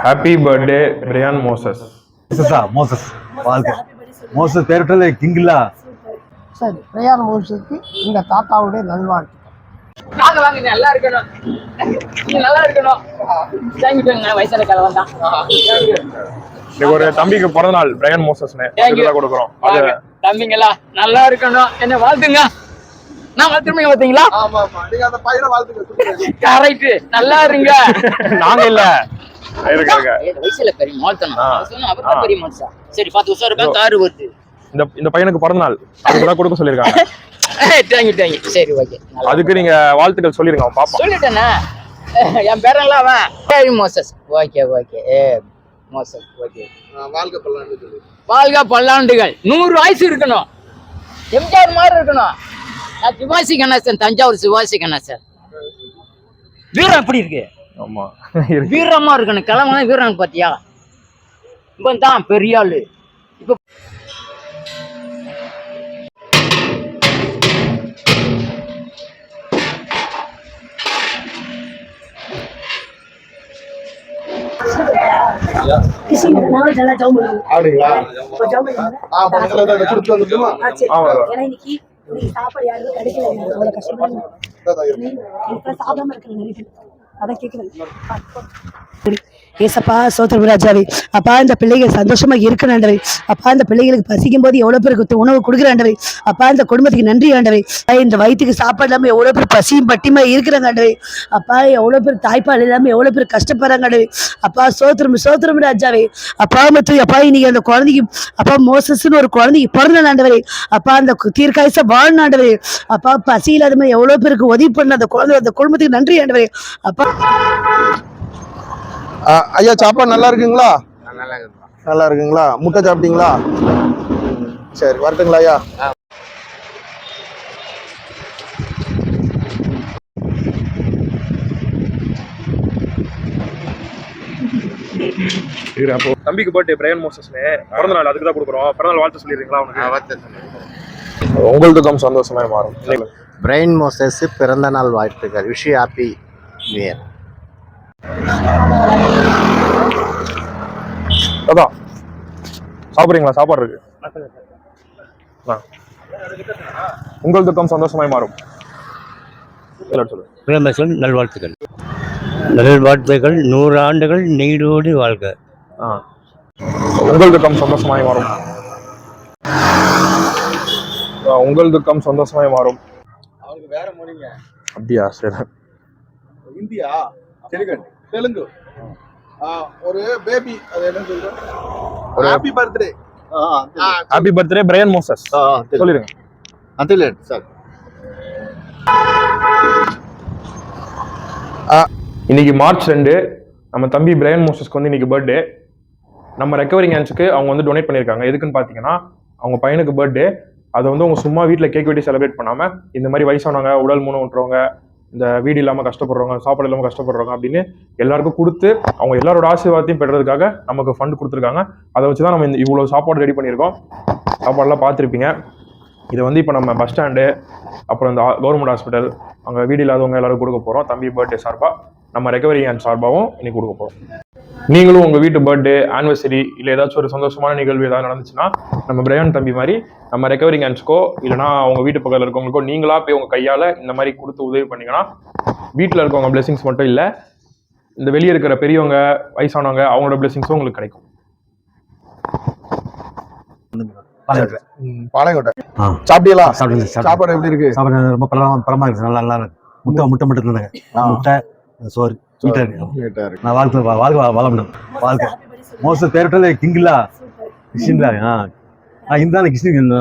Happy birthday Bryan Moses. Moses வாழ்க. Moses பேருட்டது கிங்கில்லா. சரி, Bryan மோசஸ்க்கு இந்த தாத்தாவுடைய நல்வாழ்த்து. நாங்க வாங்க, நல்லா இருக்கணும், நல்லா இருக்கணும். வயசான காலம் தான். ஒரு தம்பிக்கு பிறந்த நாள் பிரையான் மோசஸ்னு கொடுக்குறோம். தம்பிங்களா நல்லா இருக்கணும், என்ன வாழ்த்துங்க. நான் வாழ்த்துருமீங்க பாத்தீங்களா? கரெக்ட், நல்லா இருங்க. நாங்க இல்ல வயசுல பெரிய வாழ்த்தணும், பெரிய மனுஷா. சரி, 10 வருஷம் இருப்பேன், காரு வருது. இந்த பையனுக்கு பிறந்த நாள் அதுக்குதான் கொடுக்க சொல்லிருக்காங்க. சரி, ஓகே. அதுக்கு நீங்க வாழ்த்துக்கள் சொல்லிருங்க, பாப்போம். சொல்லிட்டேன்னா என் பேரெல்லாம் அவன் Moses. Okay okay, Moses. Okay, வாழ்க பல்லாண்டுகள், 100 வயசு இருக்கணும், எம்ஜிஆர் மாதிரி இருக்கணும். நான் சிவாசி கணேசன், தஞ்சாவூர் சிவாசி கணேசன். வீரம் எப்படி இருக்கு? ஆமா, வீரமா இருக்கணும். கிளம்புனா வீரம் பாத்தியா? இப்ப தான் பெரிய ஆளு. இப்ப சாப்பாடு யாருக்கும் கிடைக்கல, கஷ்டப்படும். சாப்பிடாம இருக்கிற அதை கேட்கல. ஏசப்பா சோத்திரம் ராஜாவே, அப்பா இந்த பிள்ளைகள் சந்தோஷமா இருக்கணுண்டவை. அப்பா இந்த பிள்ளைகளுக்கு பசிக்கும் போது எவ்வளவு பேருக்கு உணவு கொடுக்குறாண்டவை. அப்பா இந்த குடும்பத்துக்கு நன்றி ஆண்டவை. இந்த வயிற்றுக்கு சாப்பாடு இல்லாம எவ்வளவு பேர் பசியும் பட்டியமா இருக்கிறாங்கண்டவை. அப்பா எவ்வளவு பேர் தாய்ப்பால் இல்லாம எவ்வளவு பேர் கஷ்டப்படுறாங்கண்டவை. அப்பா சோத்திரம் ராஜாவே. அப்பா மற்றும் அப்பா இன்னைக்கு அந்த குழந்தைக்கு அப்பா மோசஸ்ன்னு ஒரு குழந்தைக்கு பிறந்த ஆண்டவரே. அப்பா அந்த தீர்க்காயச வாழ்நாண்டவரே. அப்பா பசி இல்லாத மாதிரி எவ்வளவு பேருக்கு உதவி பண்ண அந்த குழந்தை, அந்த குடும்பத்துக்கு நன்றி ஆண்டவரே. அப்பா ஐயா, சாப்பாடு நல்லா இருக்குங்களா? நல்லா இருக்குங்களா? முட்டை சாப்பிட்டீங்களா? சரி, வரட்டுங்களா ஐயா? அப்போ தம்பிக்கு பர்த்டே பிரையான் மோசஸ்னு பிறந்த நாள், அதுக்கு தான் கொடுக்குறோம். பிறந்த நாள் வாழ்த்து சொல்லிடுறீங்களா? உங்களுக்கும் சந்தோஷமா மாறும். பிரையான் மோசஸ் பிறந்த நாள் வாழ்த்துக்கள். Wish you happy new year. அதான் சாப்பிட்றீங்களா? சாப்பாடு இருக்கு. உங்கள் துக்கம் சந்தோஷமாய் மாறும். நல்வாழ்த்துக்கள். நல்வாழ்த்துக்கள். 100 ஆண்டுகள் நீடோடி வாழ்க. உங்கள் துக்கம் சந்தோஷமாய் மாறும். உங்கள் துக்கம் சந்தோஷமாய் மாறும். அவருக்கு வேற மொழிங்க. அப்படியா? சரி. இந்தியா, தெலுங்கு. ஒரு பேபி, அது என்ன சொல்றோம்? Happy birthday. Happy birthday Bryan Moses சொல்லிருங்க. சார், இன்னைக்கு மார்ச் 2 நம்ம தம்பி பிரையான் மோசஸ்க்கு வந்து இன்னைக்கு பர்த்டே. நம்ம ரெக்கவரிங் ஹேண்ட்ஸ்க்கு அவங்க வந்து டொனேட் பண்ணியிருக்காங்க. எதுக்குன்னு பார்த்தீங்கன்னா, அவங்க பையனுக்கு பர்த்டே. அதை வந்து அவங்க சும்மா வீட்டில் கேக் வெட்டி செலிப்ரேட் பண்ணாமல், இந்த மாதிரி வயசானவங்க, உடல் ஊனம் விட்டுறவங்க, இந்த வீடு இல்லாமல் கஷ்டப்படுறவங்க, சாப்பாடு இல்லாமல் கஷ்டப்படுறவங்க அப்படின்னு எல்லாருக்கும் கொடுத்து அவங்க எல்லாரோட ஆசீர்வாதத்தையும் பெறதுக்காக நமக்கு ஃபண்ட் கொடுத்துருக்காங்க. அதை வச்சு தான் நம்ம இவ்வளோ சாப்பாடு ரெடி பண்ணியிருக்கோம். சாப்பாடெல்லாம் பார்த்துருப்பீங்க. இதை வந்து இப்போ நம்ம பஸ் ஸ்டாண்டு, அப்புறம் இந்த கவர்மெண்ட் ஹாஸ்பிட்டல், அங்கே வீடு இல்லாதவங்க எல்லாரும் கொடுக்க போகிறோம். தம்பி பர்த்டே சார்பாக, நம்ம ரெக்கவரி ஹேண்ட் சார்பாகவும் இன்னைக்கு கொடுக்க போகிறோம். நீங்களும் உங்கள் வீட்டு பர்த்டே, ஆனிவர்சரி இல்லை ஏதாச்சும் ஒரு சந்தோஷமான நிகழ்வு ஏதாவது நடந்துச்சுன்னா, நம்ம பிரையான் தம்பி மாதிரி நம்ம ரெக்கவரிங் ஹேண்ட்ஸ்க்கோ இல்லைனா அவங்க வீட்டு பக்கத்தில் இருக்கவங்களுக்கோ நீங்களா போய் உங்கள் கையால் இந்த மாதிரி கொடுத்து உதவி பண்ணிங்கன்னா, வீட்டில் இருக்கவங்க பிளெஸிங்ஸ் மட்டும் இல்லை, இந்த வெளியே இருக்கிற பெரியவங்க, வயசானவங்க, அவங்களோட பிளெஸிங்ஸும் உங்களுக்கு கிடைக்கும். பாளையங்கோட்டை சாப்பிட்டீங்களா? சாப்பாடு எப்படி இருக்கு? சாப்பாடு ரொம்ப பலமா இருக்கு. நல்லா இருக்கு. முட்டை இருந்தாங்க. முட்டை, சோறு நீட்டா இருக்கு. நான் வாழ்க்கை வாழ்க்கை. மோசஸ் பேருட்டது கிங்கில்லா கிருஷ்ணா. இந்த கிருஷ்ணன்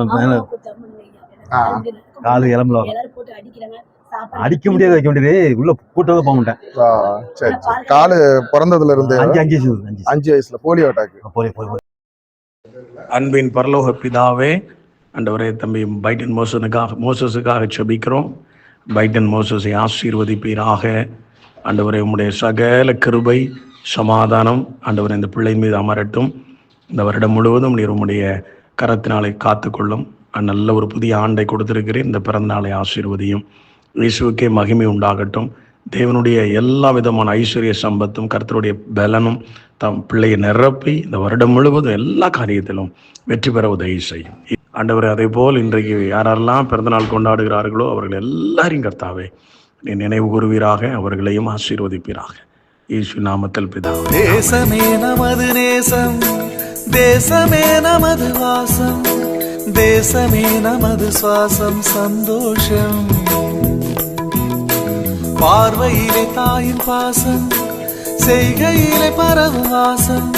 காலு இளம்புல அடிக்க முடியாது, வைக்க முடியாது. உள்ள கூட்டம் போக மாட்டேன். சரி, காலு பிறந்ததுல இருந்து 5 வயசுல போலியோ அட்டாக். அன்பின் பரலோக பிதாவே, ஆண்டவரே, தம்பி பைடன் மோசஸுக்காக செபிக்கிறோம். பைடன் மோசஸை ஆசீர்வதிப்பீராக. ஆண்டவரே, உம்முடைய சகல கிருபை, சமாதானம் ஆண்டவரே இந்த பிள்ளை மீது அமரட்டும். இந்த வருடம் முழுவதும் நீர் உம்முடைய கரத்தினாலே காத்துக்கொள்ளும். நல்ல ஒரு புதிய ஆண்டை கொடுத்திருக்கிறேன். இந்த பிறந்த நாளை ஆசீர்வதியும். இயேசுவுக்கே மகிமை உண்டாகட்டும். தேவனுடைய எல்லா விதமான ஐஸ்வர்ய சம்பத்தும் கர்த்தருடைய பலனும் தம் பிள்ளையை நிரப்பி இந்த வருடம் முழுவதும் எல்லா காரியத்திலும் வெற்றி பெற உதவி செய்யும். ஆண்டவரே, அதே போல் இன்றைக்கு யாரெல்லாம் பிறந்தநாள் கொண்டாடுகிறார்களோ அவர்கள் எல்லாரையும் கர்த்தாவே நீ நினைவு கூறுவீராக, அவர்களையும் ஆசீர்வதிப்பீராக. இயேசு நாமத்தில் பிதாவே. தேசமே நமது நேசம், தேசமே நமது வாசம், தேசமே நமது சுவாசம் சந்தோஷம். பார்வையிலே தாயின் பாசம், செய்கையிலே பரவும் வாசம்,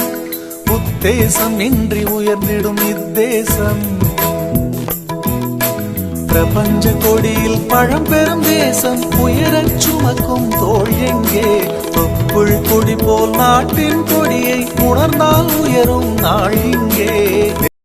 உத்தேசம் இன்றி உயர்ந்திடும் இத்தேசம். பிரபஞ்ச கொடியில் பழம் பெறும் தேசம், உயரச் சுமக்கும் தோள் எங்கே? தொப்புள் கொடி போல் நாட்டின் கொடியை உணர்ந்தால் உயரும் நாள் இங்கே.